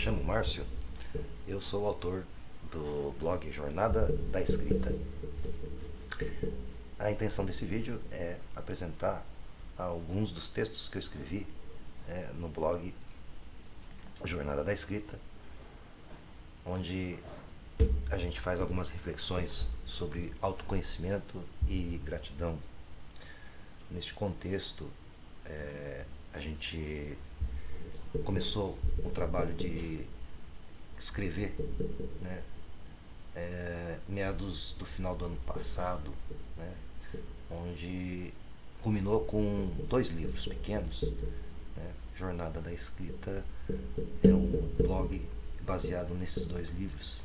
chamo Márcio, eu sou o autor do blog Jornada da Escrita. A intenção desse vídeo é apresentar alguns dos textos que eu escrevi no blog Jornada da Escrita, onde a gente faz algumas reflexões sobre autoconhecimento e gratidão. Neste contexto, a gente começou o trabalho de escrever, meados do final do ano passado, onde culminou com 2 livros pequenos. Jornada da Escrita é um blog baseado nesses 2 livros,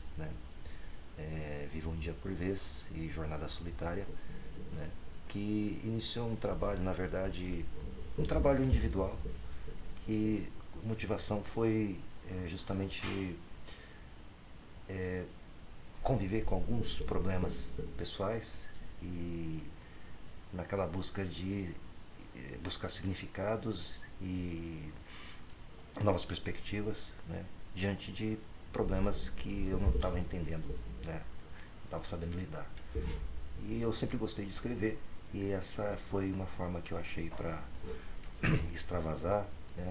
Viva um Dia por Vez e Jornada Solitária, que iniciou um trabalho, na verdade, um trabalho individual, que a motivação foi justamente conviver com alguns problemas pessoais e naquela busca de buscar significados e novas perspectivas, diante de problemas que eu não estava entendendo, não estava sabendo lidar. E eu sempre gostei de escrever, e essa foi uma forma que eu achei para extravasar,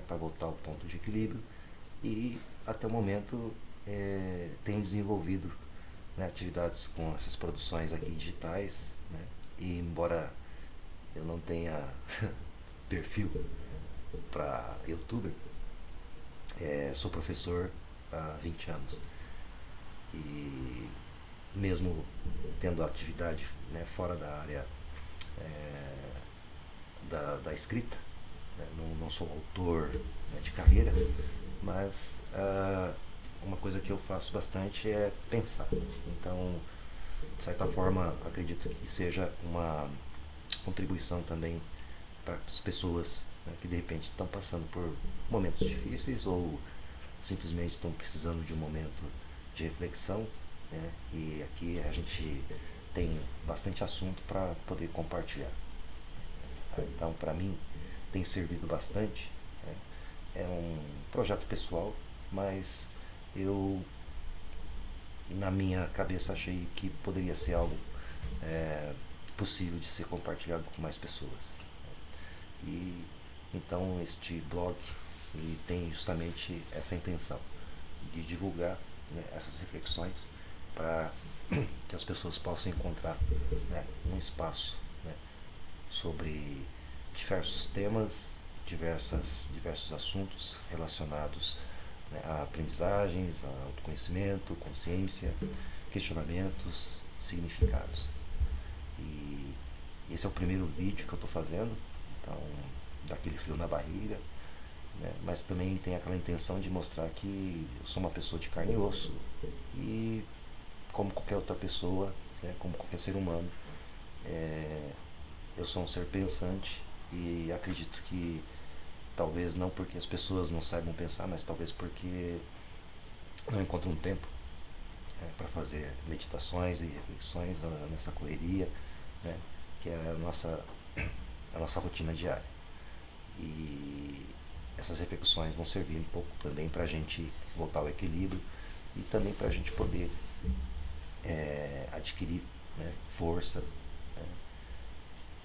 para voltar ao ponto de equilíbrio, e até o momento tenho desenvolvido atividades com essas produções aqui digitais, e embora eu não tenha perfil para youtuber, sou professor há 20 anos, e mesmo tendo atividade fora da área da escrita, não sou autor de carreira, mas uma coisa que eu faço bastante é pensar. Então, de certa forma, acredito que seja uma contribuição também para as pessoas que de repente estão passando por momentos difíceis ou simplesmente estão precisando de um momento de reflexão, e aqui a gente tem bastante assunto para poder compartilhar. Então, para mim, tem servido bastante. É um projeto pessoal, mas eu, na minha cabeça, achei que poderia ser algo possível de ser compartilhado com mais pessoas. E então este blog ele tem justamente essa intenção de divulgar essas reflexões para que as pessoas possam encontrar um espaço sobre diversos temas, diversos assuntos relacionados a aprendizagens, a autoconhecimento, consciência, questionamentos, significados. E esse é o primeiro vídeo que eu estou fazendo, então dá aquele frio na barriga, mas também tem aquela intenção de mostrar que eu sou uma pessoa de carne e osso, e como qualquer outra pessoa, como qualquer ser humano, eu sou um ser pensante, e acredito que talvez não porque as pessoas não saibam pensar, mas talvez porque não encontram tempo para fazer meditações e reflexões nessa correria, que é a nossa rotina diária. E essas reflexões vão servir um pouco também para a gente voltar ao equilíbrio e também para a gente poder adquirir força,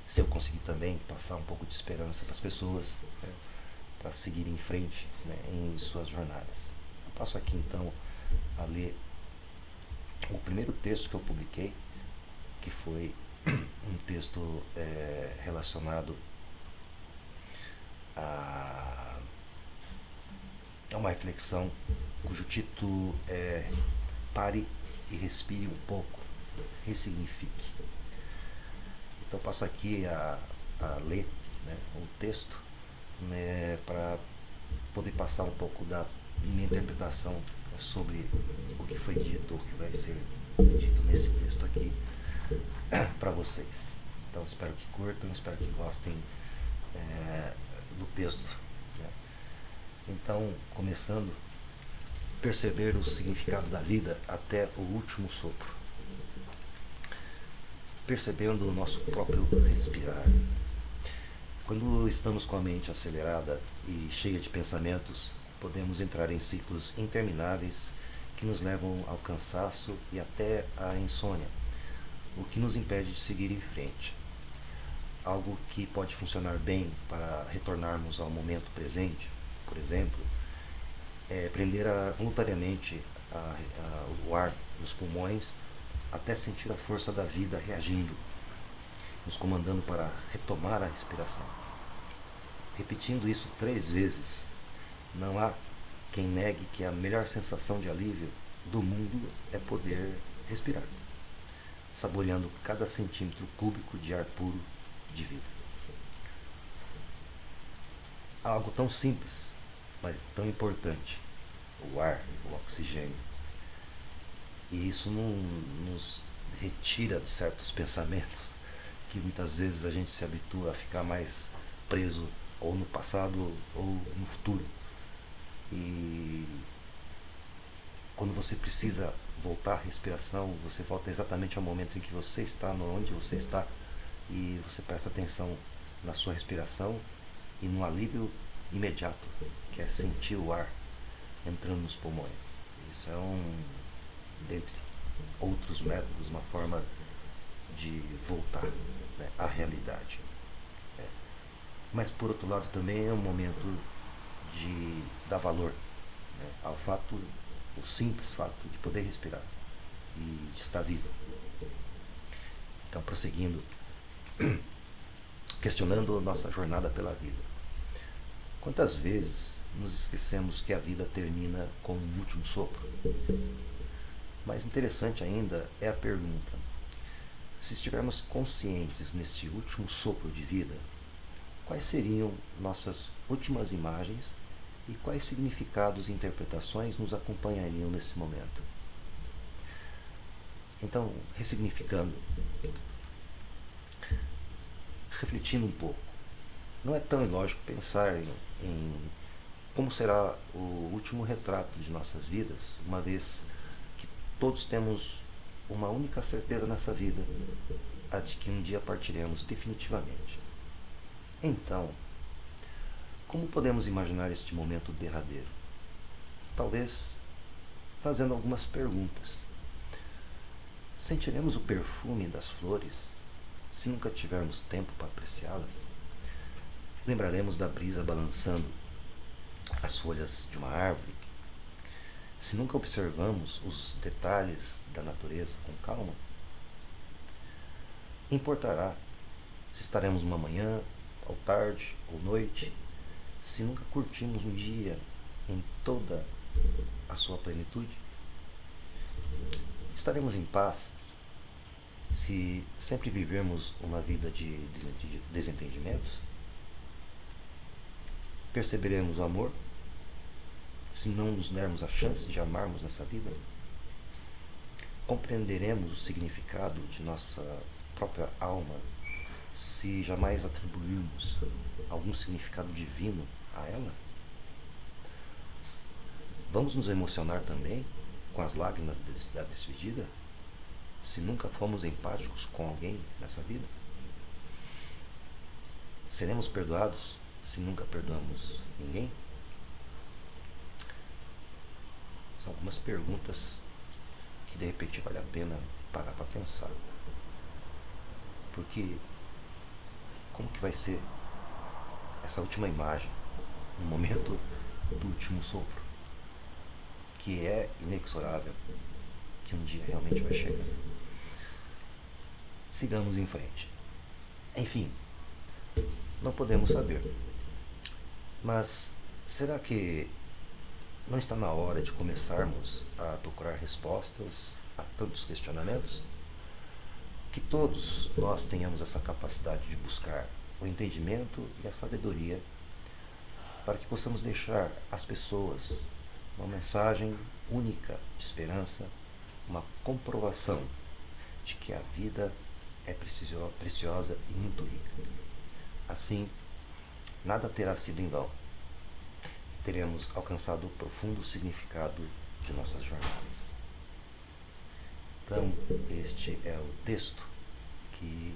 se eu conseguir também passar um pouco de esperança para as pessoas, para seguir em frente em suas jornadas. Eu passo aqui então a ler o primeiro texto que eu publiquei, que foi um texto relacionado a uma reflexão cujo título é Pare e Respire um pouco, ressignifique. Então passo aqui a ler o texto para poder passar um pouco da minha interpretação sobre o que foi dito, ou o que vai ser dito nesse texto aqui para vocês. Então espero que curtam, espero que gostem do texto. Então, começando, perceber o significado da vida até o último sopro. Percebendo o nosso próprio respirar. Quando estamos com a mente acelerada e cheia de pensamentos, podemos entrar em ciclos intermináveis que nos levam ao cansaço e até à insônia, o que nos impede de seguir em frente. Algo que pode funcionar bem para retornarmos ao momento presente, por exemplo, é prender voluntariamente o ar nos pulmões até sentir a força da vida reagindo, nos comandando para retomar a respiração. Repetindo isso 3 vezes, não há quem negue que a melhor sensação de alívio do mundo é poder respirar, saboreando cada centímetro cúbico de ar puro de vida. Algo tão simples, mas tão importante, o ar, o oxigênio. E isso não nos retira de certos pensamentos que muitas vezes a gente se habitua a ficar mais preso ou no passado ou no futuro. E quando você precisa voltar à respiração, você volta exatamente ao momento em que você está, onde você está, e você presta atenção na sua respiração e no alívio imediato, que é sentir o ar entrando nos pulmões. Isso é dentre outros métodos, uma forma de voltar, né, à realidade. Mas por outro lado também é um momento de dar valor, né, ao fato, o simples fato de poder respirar e de estar vivo. Então, prosseguindo, questionando nossa jornada pela vida. Quantas vezes nos esquecemos que a vida termina com um último sopro? Mais interessante ainda é a pergunta: se estivermos conscientes neste último sopro de vida, quais seriam nossas últimas imagens e quais significados e interpretações nos acompanhariam nesse momento? Então, ressignificando, refletindo um pouco, não é tão ilógico pensar em como será o último retrato de nossas vidas, uma vez que todos temos uma única certeza nessa vida, a de que um dia partiremos definitivamente. Então, como podemos imaginar este momento derradeiro? Talvez fazendo algumas perguntas. Sentiremos o perfume das flores se nunca tivermos tempo para apreciá-las? Lembraremos da brisa balançando as folhas de uma árvore se nunca observamos os detalhes da natureza com calma? Importará se estaremos uma manhã, ou tarde, ou noite, se nunca curtimos um dia em toda a sua plenitude? Estaremos em paz se sempre vivermos uma vida de desentendimentos? Perceberemos o amor se não nos dermos a chance de amarmos nessa vida? Compreenderemos o significado de nossa própria alma se jamais atribuirmos algum significado divino a ela? Vamos nos emocionar também com as lágrimas da despedida, se nunca fomos empáticos com alguém nessa vida? Seremos perdoados se nunca perdoamos ninguém? São algumas perguntas que de repente vale a pena parar para pensar. Porque como que vai ser essa última imagem no momento do último sopro, que é inexorável, que um dia realmente vai chegar? Sigamos em frente. Enfim, não podemos saber. Mas será que não está na hora de começarmos a procurar respostas a tantos questionamentos? Que todos nós tenhamos essa capacidade de buscar o entendimento e a sabedoria para que possamos deixar às pessoas uma mensagem única de esperança, uma comprovação de que a vida é preciosa e muito rica. Assim, nada terá sido em vão. Teremos alcançado o profundo significado de nossas jornadas. Então, este é o texto que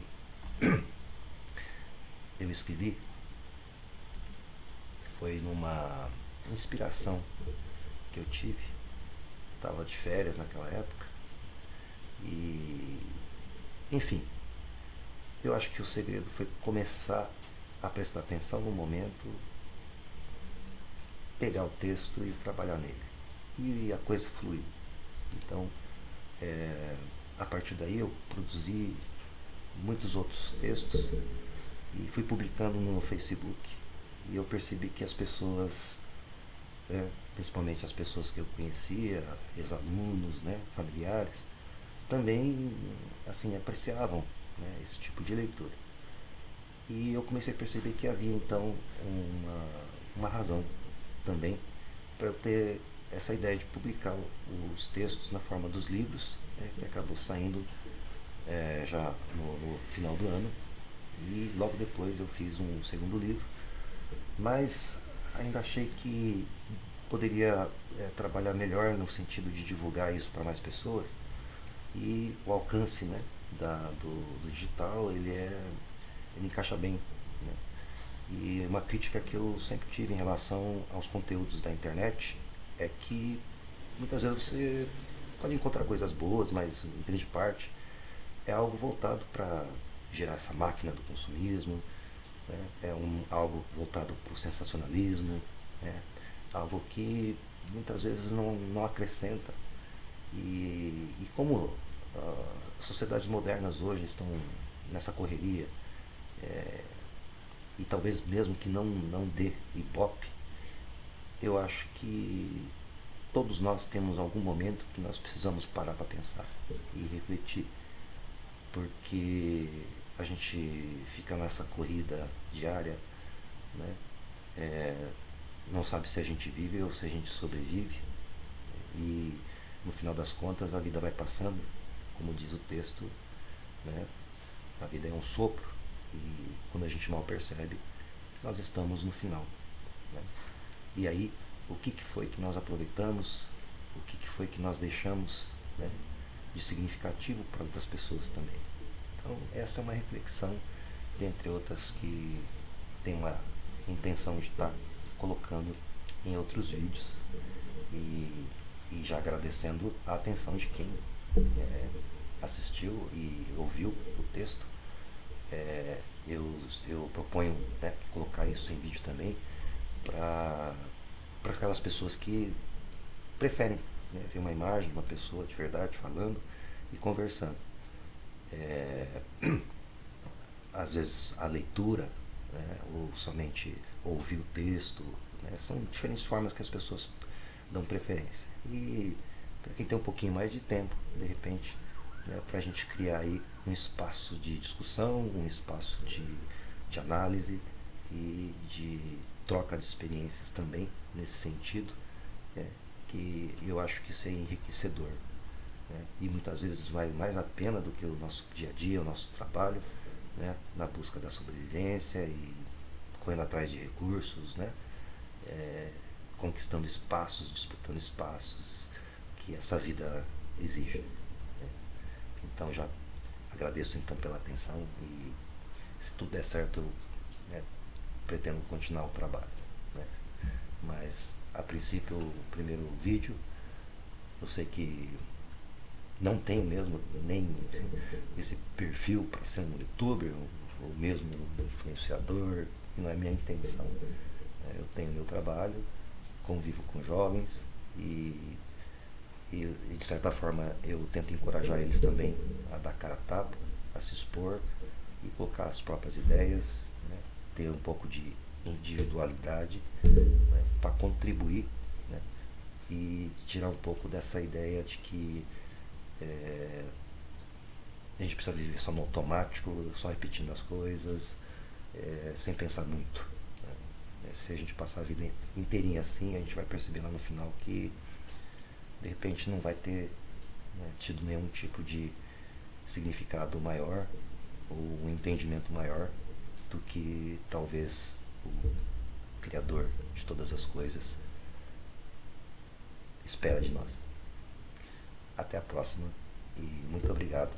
eu escrevi. Foi numa inspiração que eu tive. Estava de férias naquela época e, enfim, eu acho que o segredo foi começar a prestar atenção no momento, pegar o texto e trabalhar nele. E a coisa fluiu. Então, a partir daí eu produzi muitos outros textos e fui publicando no Facebook. E eu percebi que as pessoas, principalmente as pessoas que eu conhecia, ex-alunos, né, familiares, também assim apreciavam, né, esse tipo de leitura. E eu comecei a perceber que havia então uma razão também para eu ter essa ideia de publicar os textos na forma dos livros, né, que acabou saindo já no final do ano. E logo depois eu fiz um segundo livro, mas ainda achei que poderia trabalhar melhor no sentido de divulgar isso para mais pessoas. E o alcance, né, do digital, ele encaixa bem, né? E uma crítica que eu sempre tive em relação aos conteúdos da internet é que muitas vezes você pode encontrar coisas boas, mas em grande parte é algo voltado para gerar essa máquina do consumismo, né? Algo voltado para o sensacionalismo, né? Algo que muitas vezes não acrescenta. E como as sociedades modernas hoje estão nessa correria, e talvez mesmo que não dê ibope, eu acho que todos nós temos algum momento que nós precisamos parar para pensar e refletir, porque a gente fica nessa corrida diária, né? Não sabe se a gente vive ou se a gente sobrevive, e no final das contas a vida vai passando, como diz o texto, né? A vida é um sopro e quando a gente mal percebe, nós estamos no final, né? E aí, o que foi que nós aproveitamos, o que foi que nós deixamos, né, de significativo para outras pessoas também. Então, essa é uma reflexão, dentre outras, que tem uma intenção de estar colocando em outros vídeos, e já agradecendo a atenção de quem assistiu e ouviu o texto. Eu proponho, né, colocar isso em vídeo também para aquelas pessoas que preferem, né, ver uma imagem de uma pessoa de verdade falando e conversando. Às vezes a leitura, né, ou somente ouvir o texto, né, são diferentes formas que as pessoas dão preferência. E para quem tem um pouquinho mais de tempo, de repente, né, para a gente criar aí um espaço de discussão, um espaço de análise e de troca de experiências também nesse sentido, né, que eu acho que isso é enriquecedor, né, e muitas vezes vale mais a pena do que o nosso dia a dia, o nosso trabalho, né, na busca da sobrevivência e correndo atrás de recursos, né, conquistando espaços, disputando espaços que essa vida exige, né. Então já agradeço então pela atenção e se tudo der certo eu, né, pretendo continuar o trabalho, né. Mas a princípio o primeiro vídeo eu sei que não tenho mesmo nem esse perfil para ser um youtuber ou mesmo um influenciador, e não é minha intenção. Eu tenho meu trabalho, convivo com jovens e de certa forma eu tento encorajar eles também a dar cara a tapa, a se expor e colocar as próprias ideias, né, ter um pouco de individualidade, né, para contribuir, né, e tirar um pouco dessa ideia de que a gente precisa viver só no automático, só repetindo as coisas, sem pensar muito, né. Se a gente passar a vida inteirinha assim, a gente vai perceber lá no final que de repente não vai ter, né, tido nenhum tipo de significado maior ou um entendimento maior do que talvez o Criador de todas as coisas espera de nós. Até a próxima e muito obrigado.